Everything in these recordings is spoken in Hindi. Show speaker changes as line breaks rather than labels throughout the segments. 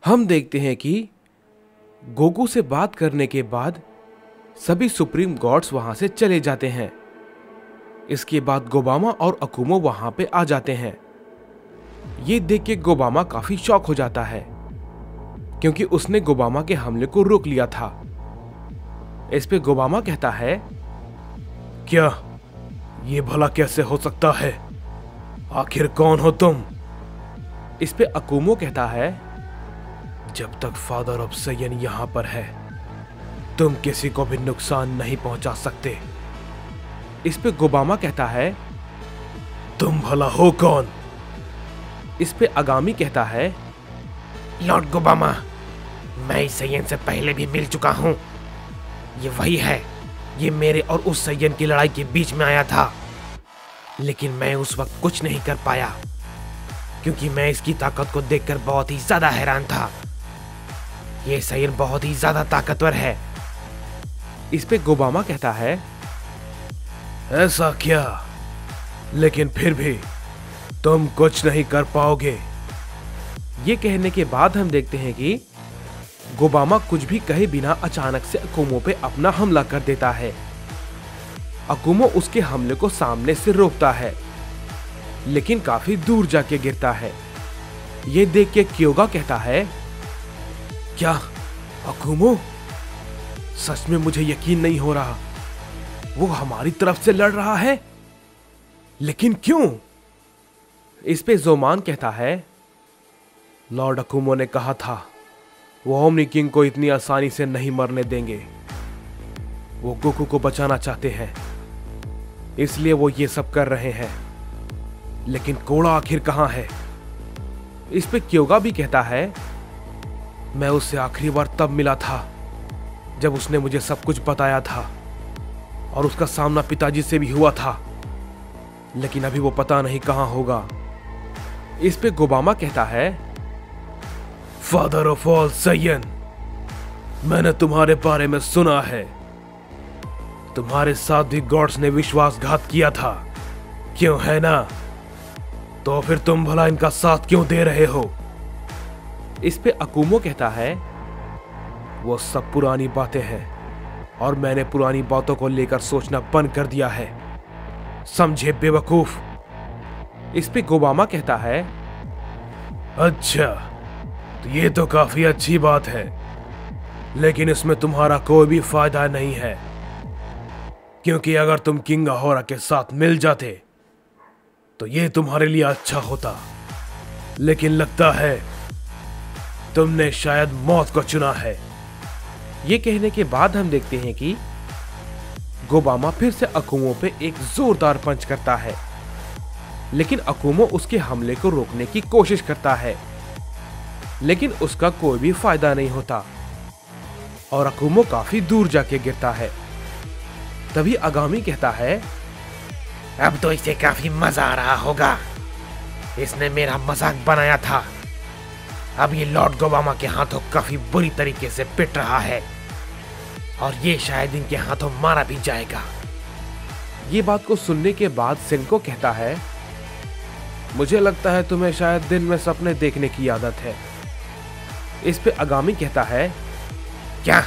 हम देखते हैं कि गोकू से बात करने के बाद सभी सुप्रीम गॉड्स वहां से चले जाते हैं। इसके बाद गोबामा और अकुमो वहां पे आ जाते हैं। ये देख के गोबामा काफी शॉक हो जाता है क्योंकि उसने गोबामा के हमले को रोक लिया था। इस पे गोबामा कहता है, क्या ये भला कैसे हो सकता है? आखिर कौन हो तुम? इस पे अकुमो कहता है, जब तक फादर ऑफ सैयन यहां पर है तुम किसी को भी नुकसान नहीं पहुंचा सकते। इस पे गोबामा कहता है, तुम भला हो कौन? इस पे आगामी कहता है,
लॉर्ड गोबामा, मैं इस सैयन से पहले भी मिल चुका हूं। ये वही है, ये मेरे और उस सैयन की लड़ाई के बीच में आया था, लेकिन मैं उस वक्त कुछ नहीं कर पाया क्योंकि मैं इसकी ताकत को देखकर बहुत ही ज्यादा हैरान था। ये सैयन बहुत ही ज्यादा ताकतवर है।
इस पे गोबामा कहता है, ऐसा क्या? लेकिन फिर भी तुम कुछ नहीं कर पाओगे। ये कहने के बाद हम देखते हैं कि गोबामा कुछ भी कहे बिना अचानक से अकुमो पे अपना हमला कर देता है। अकुमो उसके हमले को सामने से रोकता है लेकिन काफी दूर जाके गिरता है। ये देख के क्योगा कहता है, क्या अकुमो? सच में मुझे यकीन नहीं हो रहा, वो हमारी तरफ से लड़ रहा है, लेकिन क्यों? इस पे जोमान कहता है, लॉर्ड अकुमो ने कहा था वो ओमनी किंग को इतनी आसानी से नहीं मरने देंगे। वो गोकू को बचाना चाहते हैं, इसलिए वो ये सब कर रहे हैं। लेकिन कोड़ा आखिर कहां है? इस पे क्योगा भी कहता है, मैं उससे आखिरी बार तब मिला था जब उसने मुझे सब कुछ बताया था और उसका सामना पिताजी से भी हुआ था, लेकिन अभी वो पता नहीं कहां होगा। इस पे गोबामा कहता है, फादर ऑफ ऑल सैयन, मैंने तुम्हारे बारे में सुना है। तुम्हारे साथ भी गॉड्स ने विश्वासघात किया था, क्यों है ना? तो फिर तुम भला इनका साथ क्यों दे रहे हो? इस पे अकुमो कहता है, वो सब पुरानी बातें हैं और मैंने पुरानी बातों को लेकर सोचना बंद कर दिया है, समझे बेवकूफ? इस पे गोबामा कहता है, अच्छा तो ये तो काफी अच्छी बात है, लेकिन इसमें तुम्हारा कोई भी फायदा नहीं है, क्योंकि अगर तुम किंग अहोरा के साथ मिल जाते तो ये तुम्हारे लिए अच्छा होता, लेकिन लगता है तुमने शायद मौत को चुना है। ये कहने के बाद हम देखते हैं कि गोबामा फिर से अकुमो पे एक जोरदार पंच करता है, लेकिन अकुमो उसके हमले को रोकने की कोशिश करता है, लेकिन उसका कोई भी फायदा नहीं होता और अकुमो काफी दूर जाके गिरता है। तभी आगामी कहता है,
अब तो इसे काफी मजा आ रहा होगा, इसने मेरा मजाक बनाया था। अब ये लॉर्ड गोबामा के हाथों काफी बुरी तरीके से पिट रहा है और ये शायद इनके हाथों मारा भी जाएगा।
ये बात को सुनने के बाद सेनको कहता है, मुझे लगता है तुम्हें शायद दिन में सपने देखने की आदत है। इस पे आगामी कहता है,
क्या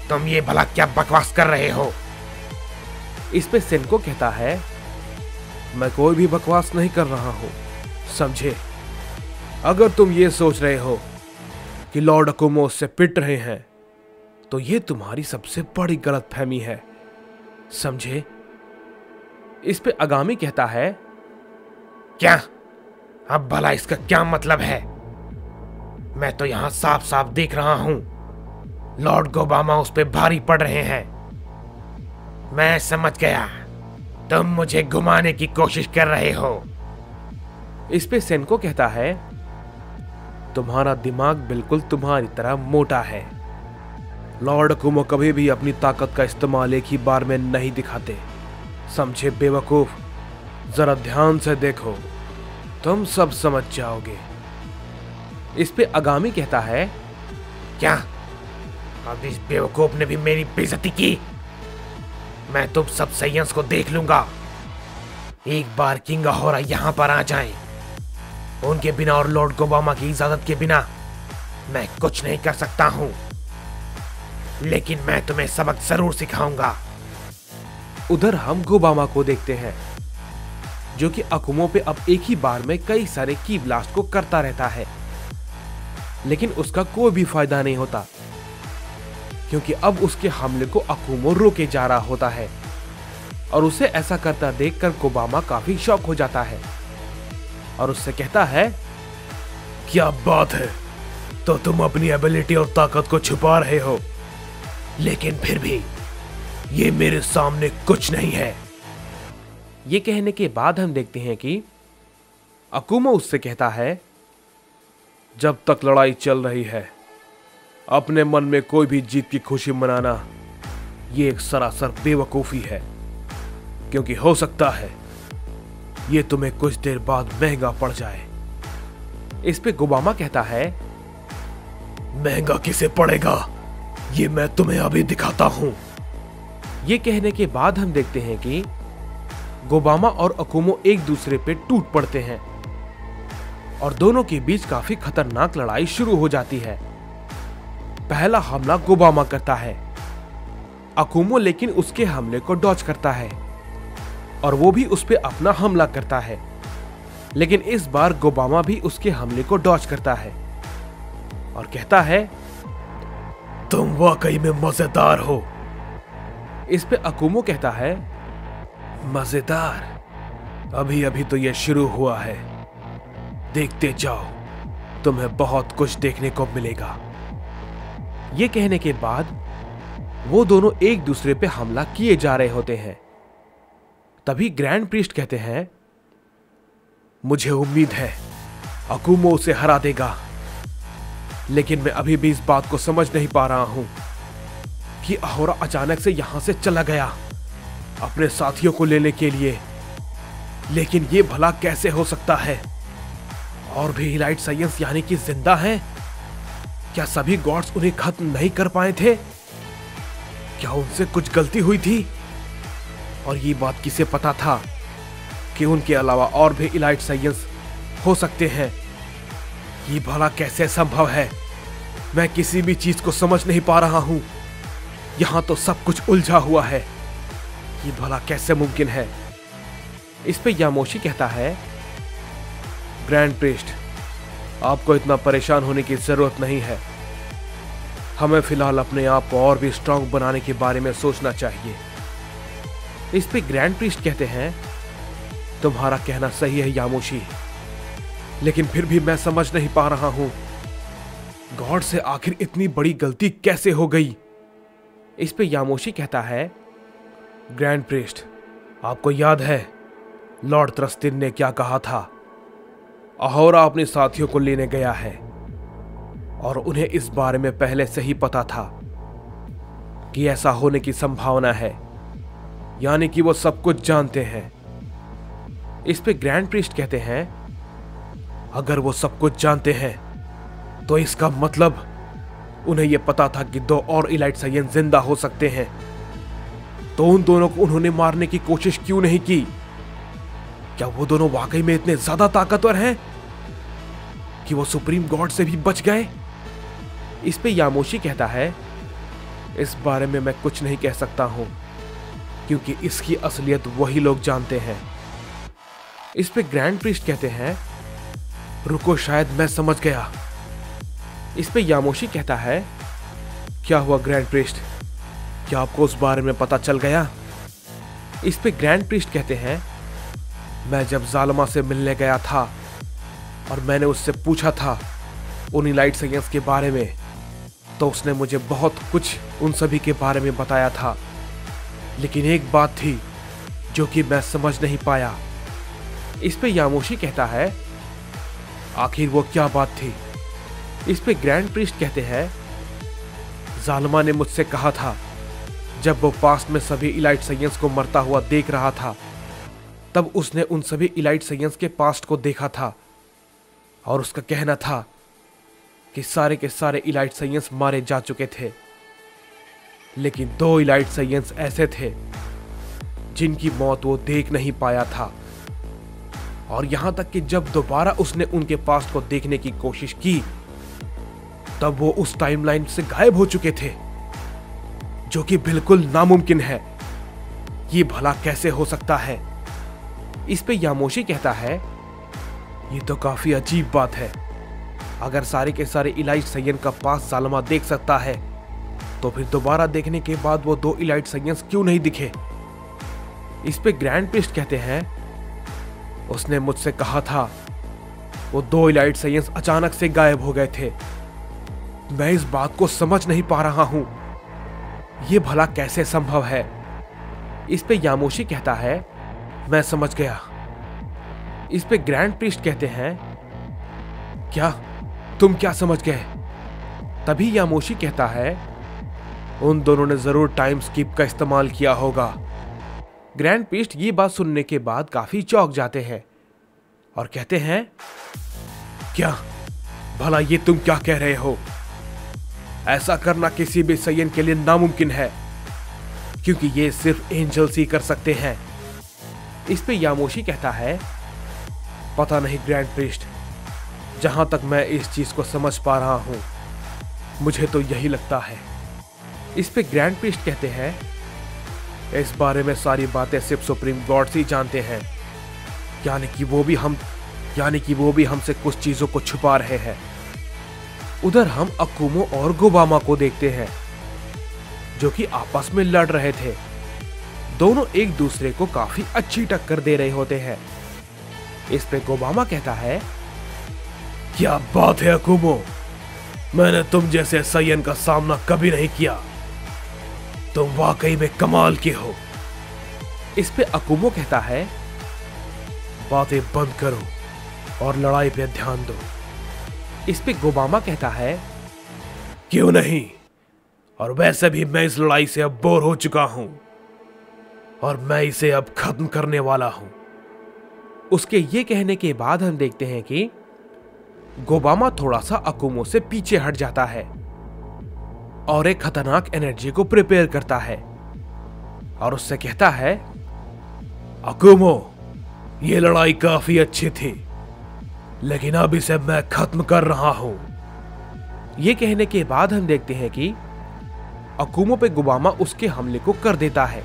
तुम ये भला क्या बकवास कर रहे हो?
इस पे सेनको कहता है, मैं कोई भी बकवास नहीं कर रहा हूं, समझे? अगर तुम ये सोच रहे हो कि लॉर्ड अकुमो उससे पिट रहे हैं तो ये तुम्हारी सबसे बड़ी गलतफहमी है, समझे? इस पे आगामी कहता है,
क्या? अब भला इसका क्या मतलब है? मैं तो यहां साफ साफ देख रहा हूं, लॉर्ड गोबामा उस पे भारी पड़ रहे हैं। मैं समझ गया, तुम मुझे घुमाने की कोशिश कर रहे हो।
इस पे सेनको कहता है, तुम्हारा दिमाग बिल्कुल तुम्हारी तरह मोटा है। लॉर्ड अकुमो कभी भी अपनी ताकत का इस्तेमाल एक ही बार में नहीं दिखाते, समझे बेवकूफ? जरा ध्यान से देखो, तुम सब समझ जाओगे। इस पे आगामी कहता है,
क्या अब इस बेवकूफ ने भी मेरी बेइज्जती की? मैं तुम सब सैयंस को देख लूंगा। एक बार किंग अहोरा यहां पर आ जाएं, उनके बिना और लॉर्ड गोबामा की इजाजत के बिना मैं कुछ नहीं कर सकता हूं, लेकिन मैं तुम्हें सबक जरूर सिखाऊंगा।
उधर हम गोबामा को देखते हैं, जो कि अकुमो पे अब एक ही बार में कई सारे की ब्लास्ट को करता रहता है, लेकिन उसका कोई भी फायदा नहीं होता, क्योंकि अब उसके हमले को अकुमो रोके जा रहा होता है। और उसे ऐसा करता देखकर गोबामा काफी शॉक हो जाता है और उससे कहता है,
क्या बात है, तो तुम अपनी एबिलिटी और ताकत को छुपा रहे हो, लेकिन फिर भी ये मेरे सामने कुछ नहीं है।
ये कहने के बाद हम देखते हैं कि अकुमो उससे कहता है, जब तक लड़ाई चल रही है अपने मन में कोई भी जीत की खुशी मनाना ये एक सरासर बेवकूफी है, क्योंकि हो सकता है ये तुम्हें कुछ देर बाद महंगा पड़ जाए। इस पे गोबामा कहता है,
महंगा किसे पड़ेगा, ये मैं तुम्हें अभी दिखाता हूं।
ये कहने के बाद हम देखते हैं कि गोबामा और अकुमो एक दूसरे पे टूट पड़ते हैं और दोनों के बीच काफी खतरनाक लड़ाई शुरू हो जाती है। पहला हमला गोबामा करता है, अकुमो लेकिन उसके हमले को डॉज करता है और वो भी उस पे अपना हमला करता है, लेकिन इस बार गोबामा भी उसके हमले को डॉज करता है और कहता है,
तुम वाकई में मजेदार हो।
इस पे अकुमो कहता है,
मजेदार? अभी अभी तो यह शुरू हुआ है, देखते जाओ, तुम्हें बहुत कुछ देखने को मिलेगा।
ये कहने के बाद वो दोनों एक दूसरे पे हमला किए जा रहे होते हैं। तभी ग्रैंड प्रीस्ट कहते हैं,
मुझे उम्मीद है अकुमो उसे हरा देगा,
लेकिन मैं अभी भी इस बात को समझ नहीं पा रहा हूं कि अहोरा अचानक से यहां से चला गया अपने साथियों को लेने के लिए, लेकिन ये भला कैसे हो सकता है? और भी इलाइट साइंस यानी कि जिंदा हैं? क्या सभी गॉड्स उन्हें खत्म नहीं कर पाए थे? क्या उनसे कुछ गलती हुई थी? और ये बात किसे पता था कि उनके अलावा और भी इलाइट साइंस हो सकते हैं? ये भला कैसे संभव है? मैं किसी भी चीज को समझ नहीं पा रहा हूं। यहां तो सब कुछ उलझा हुआ है। ये भला कैसे मुमकिन है? इस पे यामोशी कहता है, ग्रैंड प्रीस्ट, आपको इतना परेशान होने की जरूरत नहीं है। हमें फिलहाल अपने आप को और भी स्ट्रांग बनाने के बारे में सोचना चाहिए। इस पे ग्रैंड प्रीस्ट कहते हैं, तुम्हारा कहना सही है यामोशी, लेकिन फिर भी मैं समझ नहीं पा रहा हूं गॉड से आखिर इतनी बड़ी गलती कैसे हो गई। इस पे यामोशी कहता है, ग्रैंड प्रीस्ट, आपको याद है लॉर्ड थ्रस्टिन ने क्या कहा था? अहोरा अपने साथियों को लेने गया है और उन्हें इस बारे में पहले से ही पता था कि ऐसा होने की संभावना है, यानी कि वो सब कुछ जानते हैं। इस पे ग्रैंड प्रीस्ट कहते हैं, अगर वो सब कुछ जानते हैं तो इसका मतलब उन्हें यह पता था कि 2 और इलाइट साइंस जिंदा हो सकते हैं, तो उन दोनों को उन्होंने मारने की कोशिश क्यों नहीं की? क्या वो दोनों वाकई में इतने ज्यादा ताकतवर हैं कि वो सुप्रीम गॉड से भी बच गए? इस पे यामोशी कहता है, इस बारे में मैं कुछ नहीं कह सकता हूं, क्योंकि इसकी असलियत वही लोग जानते हैं। इस पे ग्रैंड प्रीस्ट कहते हैं, रुको, शायद मैं समझ गया। इस पे यामोशी कहता है, क्या हुआ ग्रैंड प्रीस्ट, क्या आपको उस बारे में पता चल गया? इस पे ग्रैंड प्रीस्ट कहते हैं, मैं जब जालमा से मिलने गया था और मैंने उससे पूछा था उन इलाइट साइंस के बारे में, तो उसने मुझे बहुत कुछ उन सभी के बारे में बताया था, लेकिन एक बात थी जो कि मैं समझ नहीं पाया। इस पे यामोशी कहता है, आखिर वो क्या बात थी? इस पे ग्रैंड प्रीस्ट कहते हैं, जालमा ने मुझसे कहा था जब वो पास्ट में सभी इलाइट साइंस को मरता हुआ देख रहा था, तब उसने उन सभी इलाइट साइंस के पास्ट को देखा था और उसका कहना था कि सारे के सारे इलाइट साइंस मारे जा चुके थे, लेकिन 2 इलाइट साइंस ऐसे थे जिनकी मौत वो देख नहीं पाया था। और यहां तक कि जब दोबारा उसने उनके पास्ट को देखने की कोशिश की तब वो उस टाइमलाइन से गायब हो चुके थे, जो कि बिल्कुल नामुमकिन है। ये भला कैसे हो सकता है? इस पे यामोशी कहता है, ये तो काफी अजीब बात है। अगर सारे के सारे इलाइट सैयन का पास सालमा देख सकता है, तो फिर दोबारा देखने के बाद वो 2 इलाइट सैयंस क्यों नहीं दिखे? इस पे ग्रैंड प्रीस्ट कहते हैं, उसने मुझसे कहा था वो 2 इलाइट सैयंस अचानक से गायब हो गए थे। मैं इस बात को समझ नहीं पा रहा हूं, ये भला कैसे संभव है? इस पे यामोशी कहता है, मैं समझ गया। इस पे ग्रैंड प्रीस्ट कहते हैं, क्या? तुम क्या समझ गए? तभी यामोशी कहता है, उन दोनों ने जरूर टाइम स्किप का इस्तेमाल किया होगा। ग्रैंड प्रीस्ट ये बात सुनने के बाद काफी चौंक जाते हैं और कहते हैं, क्या? भला ये तुम क्या कह रहे हो? ऐसा करना किसी भी सैयन के लिए नामुमकिन है, क्योंकि ये सिर्फ एंजल्स ही कर सकते हैं। इस पे यामोशी कहता है, पता नहीं ग्रैंड प्रीस्ट, जहां तक मैं इस चीज को समझ पा रहा हूं, मुझे तो यही लगता है। इस पे ग्रैंड प्रीस्ट कहते हैं, इस बारे में सारी बातें सिर्फ सुप्रीम गॉड्स ही जानते हैं, यानी कि वो भी हमसे कुछ चीजों को छुपा रहे हैं। उधर हम अकुमो और गोबामा को देखते हैं, जो कि आपस में लड़ रहे थे। दोनों एक दूसरे को काफी अच्छी टक्कर दे रहे होते हैं। इस पे गोबामा कहता है, क्या बात है अकुमो, मैंने तुम जैसे सैयन का सामना कभी नहीं किया, तुम वाकई में कमाल के हो। इस पे अकुमो कहता है, बातें बंद करो और लड़ाई पे ध्यान दो। इस पे गोबामा कहता है, क्यों नहीं, और वैसे भी मैं इस लड़ाई से अब बोर हो चुका हूं और मैं इसे अब खत्म करने वाला हूं। उसके ये कहने के बाद हम देखते हैं कि गोबामा थोड़ा सा अकुमो से पीछे हट जाता है और एक खतरनाक एनर्जी को प्रिपेयर करता है और उससे कहता है, अकुमो, ये लड़ाई काफी अच्छी थी, लेकिन अब इसे मैं खत्म कर रहा हूं। ये कहने के बाद हम देखते हैं कि अकुमो पे गोबामा उसके हमले को कर देता है।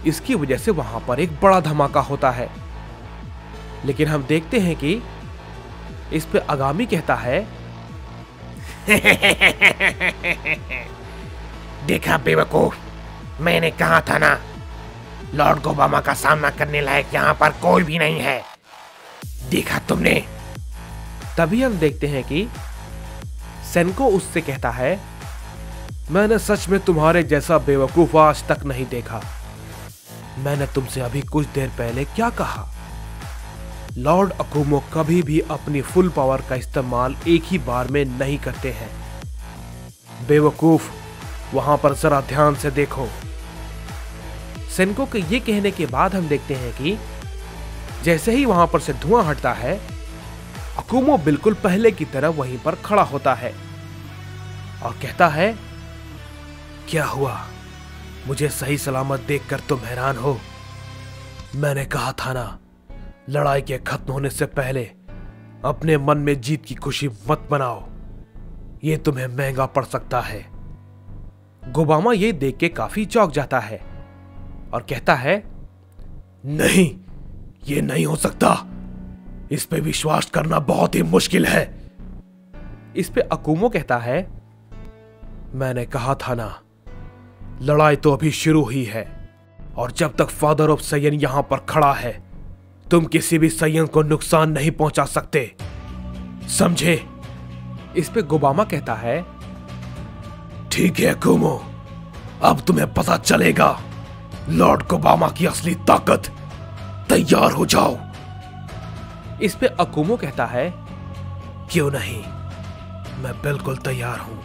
इसकी वजह से वहां पर एक बड़ा धमाका होता है। लेकिन हम देखते हैं कि इस पे आगामी कहता है,
देखा बेवकूफ, मैंने कहा था ना, लॉर्ड गोबामा का सामना करने लायक यहां पर कोई भी नहीं है, देखा तुमने।
तभी हम देखते हैं कि सेनको उससे कहता है, मैंने सच में तुम्हारे जैसा बेवकूफ आज तक नहीं देखा। मैंने तुमसे अभी कुछ देर पहले क्या कहा? लॉर्ड अकुमो कभी भी अपनी फुल पावर का इस्तेमाल एक ही बार में नहीं करते हैं। बेवकूफ, वहां पर जरा ध्यान से देखो। सेनको के ये कहने के बाद हम देखते हैं कि जैसे ही वहां पर से धुआं हटता है, अकुमो बिल्कुल पहले की तरह वहीं पर खड़ा होता है और कहता है, क्या हुआ? मुझे सही सलामत देखकर तुम हैरान हो? मैंने कहा था ना, लड़ाई के खत्म होने से पहले अपने मन में जीत की खुशी मत बनाओ, ये तुम्हें महंगा पड़ सकता है। गोबामा ये देख के काफी चौंक जाता है और कहता है, नहीं, ये नहीं हो सकता, इस पे विश्वास करना बहुत ही मुश्किल है। इस पे अकुमो कहता है, मैंने कहा था ना, लड़ाई तो अभी शुरू ही है और जब तक फादर ऑफ सैयन यहां पर खड़ा है, तुम किसी भी सैयन को नुकसान नहीं पहुंचा सकते, समझे? इस पे गोबामा कहता है, ठीक है अकुमो, अब तुम्हें पता चलेगा लॉर्ड गोबामा की असली ताकत। तैयार हो जाओ। इस पे अकुमो कहता है, क्यों नहीं, मैं बिल्कुल तैयार हूं।